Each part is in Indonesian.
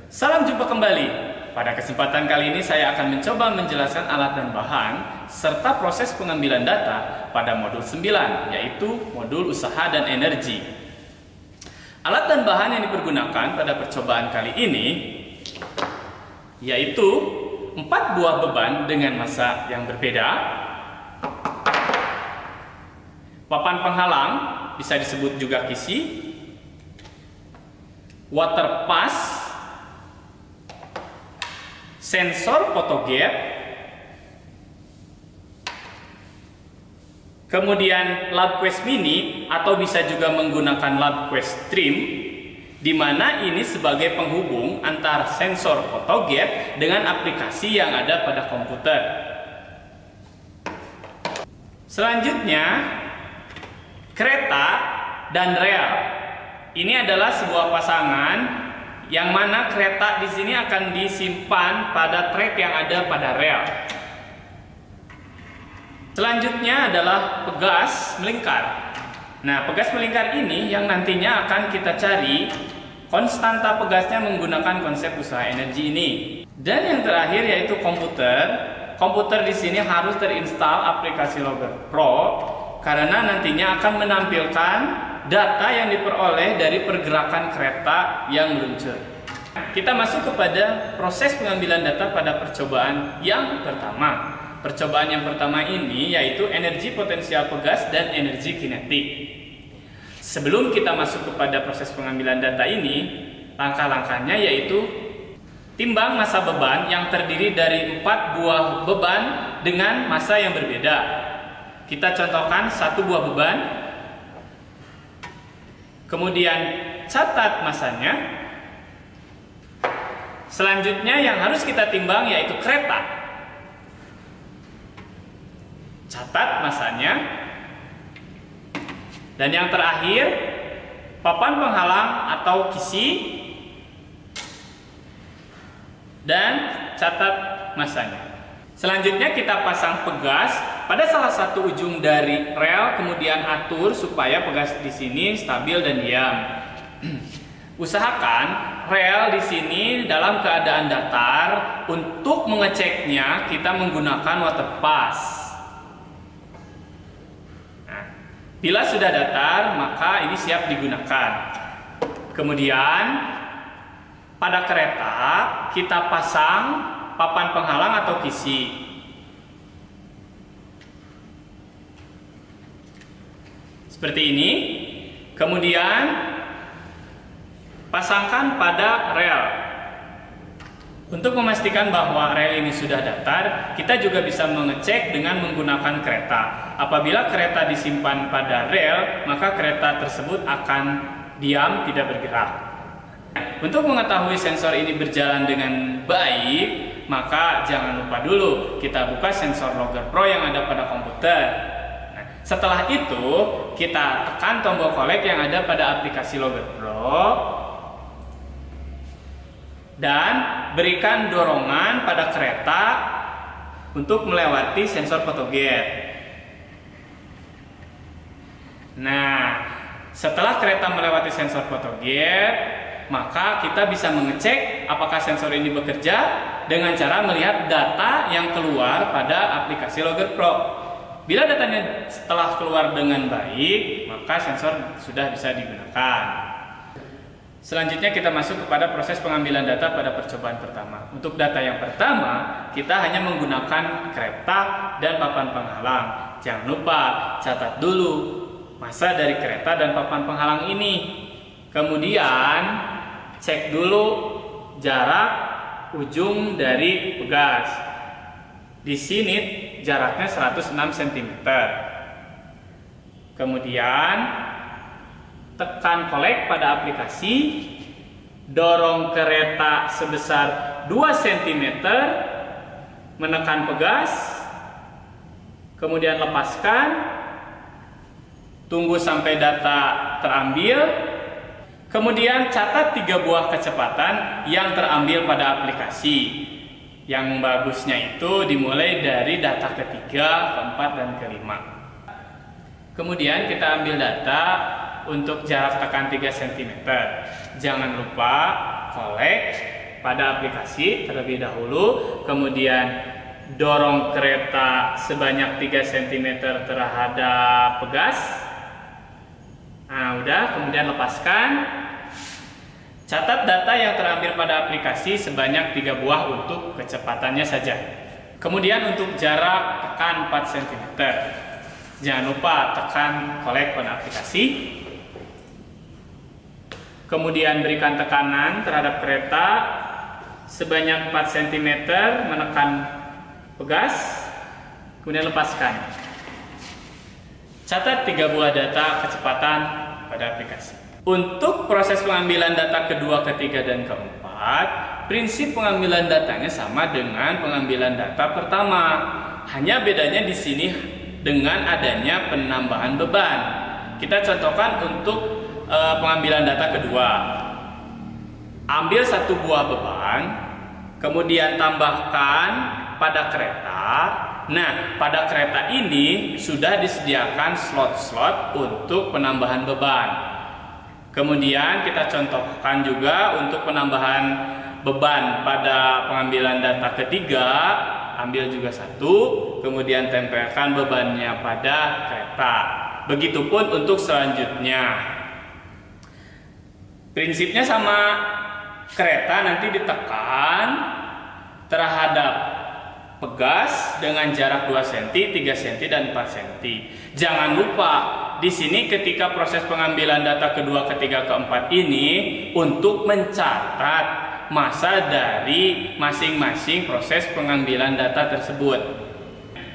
Salam jumpa kembali. Pada kesempatan kali ini saya akan mencoba menjelaskan alat dan bahan serta proses pengambilan data pada modul 9, yaitu modul usaha dan energi. Alat dan bahan yang dipergunakan pada percobaan kali ini yaitu 4 buah beban dengan massa yang berbeda, papan penghalang, bisa disebut juga kisi, water pass, sensor photogate, kemudian LabQuest Mini atau bisa juga menggunakan LabQuest Trim, di mana ini sebagai penghubung antara sensor photogate dengan aplikasi yang ada pada komputer. Selanjutnya, kereta dan rel. Ini adalah sebuah pasangan yang mana kereta di sini akan disimpan pada trek yang ada pada rel. Selanjutnya adalah pegas melingkar. Nah, pegas melingkar ini yang nantinya akan kita cari konstanta pegasnya menggunakan konsep usaha energi ini. Dan yang terakhir yaitu komputer. Komputer di sini harus terinstal aplikasi Logger Pro karena nantinya akan menampilkan data yang diperoleh dari pergerakan kereta yang meluncur. Kita masuk kepada proses pengambilan data pada percobaan yang pertama. Percobaan yang pertama ini yaitu energi potensial pegas dan energi kinetik. Sebelum kita masuk kepada proses pengambilan data ini, langkah-langkahnya yaitu timbang massa beban yang terdiri dari 4 buah beban dengan massa yang berbeda. Kita contohkan 1 buah beban, kemudian catat massanya. Selanjutnya yang harus kita timbang yaitu kereta. Catat massanya. Dan yang terakhir, papan penghalang atau kisi. Dan catat massanya. Selanjutnya kita pasang pegas pada salah satu ujung dari rel, kemudian atur supaya pegas di sini stabil dan diam. Usahakan rel di sini dalam keadaan datar. Untuk mengeceknya kita menggunakan water pass. Nah, bila sudah datar maka ini siap digunakan. Kemudian pada kereta kita pasang papan penghalang atau kisi. Seperti ini. Kemudian pasangkan pada rel. Untuk memastikan bahwa rel ini sudah datar, kita juga bisa mengecek dengan menggunakan kereta. Apabila kereta disimpan pada rel, maka kereta tersebut akan diam, tidak bergerak. Untuk mengetahui sensor ini berjalan dengan baik, maka jangan lupa dulu kita buka sensor Logger Pro yang ada pada komputer. Nah, setelah itu kita tekan tombol collect yang ada pada aplikasi Logger Pro dan berikan dorongan pada kereta untuk melewati sensor photogate. Nah, setelah kereta melewati sensor photogate, maka kita bisa mengecek apakah sensor ini bekerja dengan cara melihat data yang keluar pada aplikasi Logger Pro. Bila datanya setelah keluar dengan baik, maka sensor sudah bisa digunakan. Selanjutnya kita masuk kepada proses pengambilan data pada percobaan pertama. Untuk data yang pertama, kita hanya menggunakan kereta dan papan penghalang. Jangan lupa catat dulu massa dari kereta dan papan penghalang ini. Kemudian cek dulu jarak ujung dari pegas. Di sini jaraknya 106 cm. Kemudian tekan collect pada aplikasi, dorong kereta sebesar 2 cm, menekan pegas, kemudian lepaskan, tunggu sampai data terambil. Kemudian catat 3 buah kecepatan yang terambil pada aplikasi. Yang bagusnya itu dimulai dari data ketiga, keempat, dan kelima. Kemudian kita ambil data untuk jarak tekan 3 cm. Jangan lupa collect pada aplikasi terlebih dahulu, kemudian dorong kereta sebanyak 3 cm terhadap pegas. Nah, udah, kemudian lepaskan. Catat data yang terambil pada aplikasi sebanyak 3 buah untuk kecepatannya saja. Kemudian untuk jarak tekan 4 cm. Jangan lupa tekan collect pada aplikasi. Kemudian berikan tekanan terhadap kereta sebanyak 4 cm, menekan pegas, kemudian lepaskan. Catat 3 buah data kecepatan pada aplikasi. Untuk proses pengambilan data kedua, ketiga, dan keempat, prinsip pengambilan datanya sama dengan pengambilan data pertama. Hanya bedanya di sini dengan adanya penambahan beban. Kita contohkan untuk pengambilan data kedua. Ambil 1 buah beban, kemudian tambahkan pada kereta. Nah, pada kereta ini sudah disediakan slot-slot untuk penambahan beban. Kemudian kita contohkan juga untuk penambahan beban pada pengambilan data ketiga. Ambil juga 1, kemudian tempelkan bebannya pada kereta. Begitupun untuk selanjutnya. Prinsipnya sama, kereta nanti ditekan terhadap pegas dengan jarak 2 cm, 3 cm, dan 4 cm. Jangan lupa, di sini ketika proses pengambilan data kedua, ketiga, keempat ini untuk mencatat masa dari masing-masing proses pengambilan data tersebut.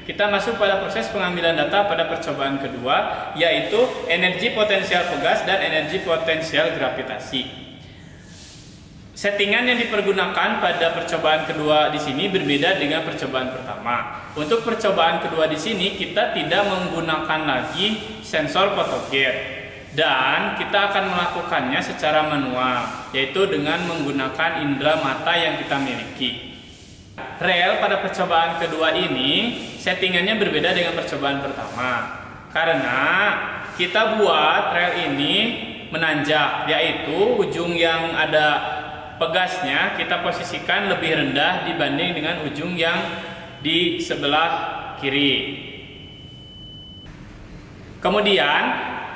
Kita masuk pada proses pengambilan data pada percobaan kedua, yaitu energi potensial pegas dan energi potensial gravitasi. Settingan yang dipergunakan pada percobaan kedua di sini berbeda dengan percobaan pertama. Untuk percobaan kedua di sini kita tidak menggunakan lagi sensor fotogen dan kita akan melakukannya secara manual, yaitu dengan menggunakan indera mata yang kita miliki. Rel pada percobaan kedua ini settingannya berbeda dengan percobaan pertama karena kita buat rel ini menanjak, yaitu ujung yang ada pegasnya kita posisikan lebih rendah dibanding dengan ujung yang di sebelah kiri. Kemudian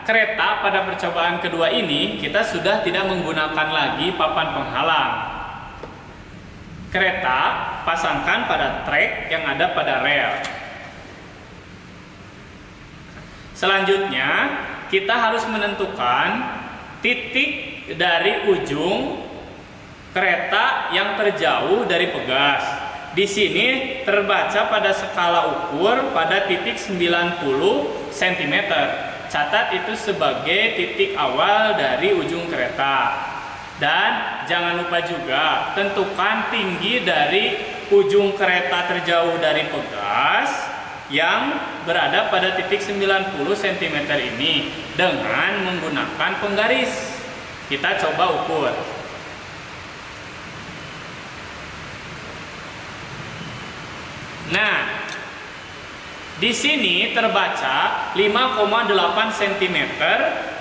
kereta pada percobaan kedua ini kita sudah tidak menggunakan lagi papan penghalang. Kereta pasangkan pada trek yang ada pada rel. Selanjutnya kita harus menentukan titik dari ujung kereta yang terjauh dari pegas. Di sini terbaca pada skala ukur pada titik 90 cm. Catat itu sebagai titik awal dari ujung kereta. Dan jangan lupa juga tentukan tinggi dari ujung kereta terjauh dari pegas yang berada pada titik 90 cm ini dengan menggunakan penggaris. Kita coba ukur. Nah, di sini terbaca 5,8 cm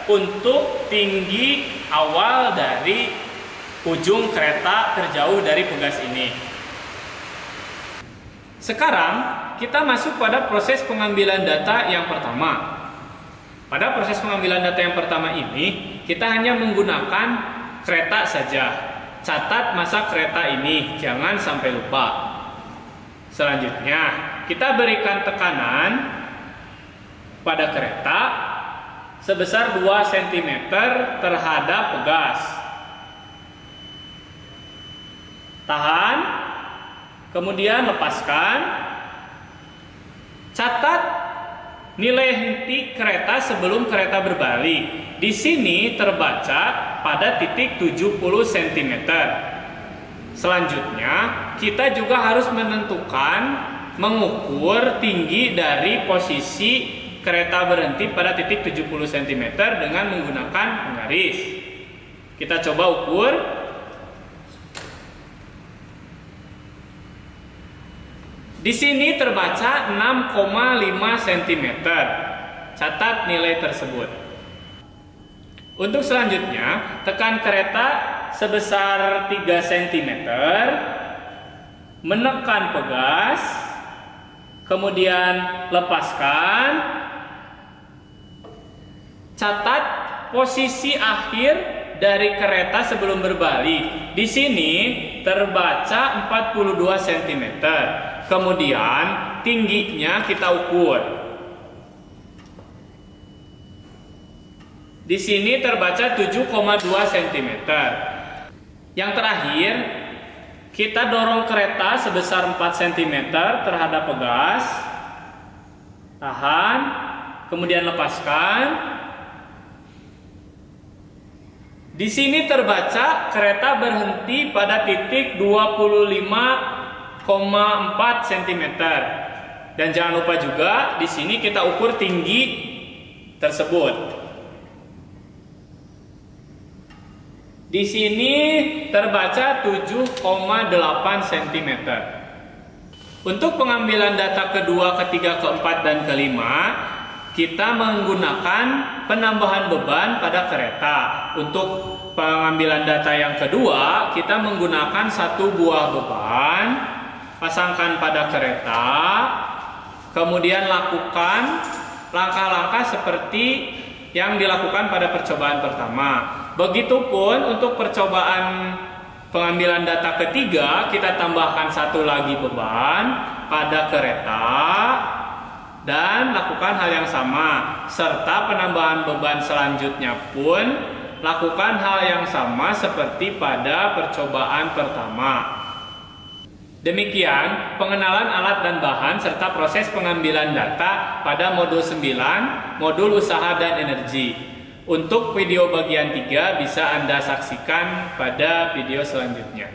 untuk tinggi awal dari ujung kereta terjauh dari pegas ini. Sekarang kita masuk pada proses pengambilan data yang pertama. Pada proses pengambilan data yang pertama ini, kita hanya menggunakan kereta saja. Catat masa kereta ini, jangan sampai lupa. Selanjutnya, kita berikan tekanan pada kereta sebesar 2 cm terhadap pegas. Tahan, kemudian lepaskan. Catat nilai henti kereta sebelum kereta berbalik. Di sini terbaca pada titik 70 cm. Selanjutnya, kita juga harus mengukur tinggi dari posisi kereta berhenti pada titik 70 cm dengan menggunakan penggaris. Kita coba ukur. Di sini terbaca 6,5 cm. Catat nilai tersebut. Untuk selanjutnya, tekan kereta sebesar 3 cm, menekan pegas, kemudian lepaskan. Catat posisi akhir dari kereta sebelum berbalik. Di sini terbaca 42 cm. Kemudian tingginya kita ukur. Di sini terbaca 7,2 cm. Yang terakhir, kita dorong kereta sebesar 4 cm terhadap pegas. Tahan, kemudian lepaskan. Di sini terbaca kereta berhenti pada titik 25,4 cm. Dan jangan lupa juga di sini kita ukur tinggi tersebut. Di sini terbaca 7,8 cm. Untuk pengambilan data kedua, ketiga, keempat, dan kelima, kita menggunakan penambahan beban pada kereta. Untuk pengambilan data yang kedua, kita menggunakan satu buah beban, pasangkan pada kereta, kemudian lakukan langkah-langkah seperti yang dilakukan pada percobaan pertama. Begitupun untuk percobaan pengambilan data ketiga, kita tambahkan satu lagi beban pada kereta dan lakukan hal yang sama. Serta penambahan beban selanjutnya pun lakukan hal yang sama seperti pada percobaan pertama. Demikian pengenalan alat dan bahan serta proses pengambilan data pada modul 9, modul usaha dan energi. Untuk video bagian 3 bisa Anda saksikan pada video selanjutnya.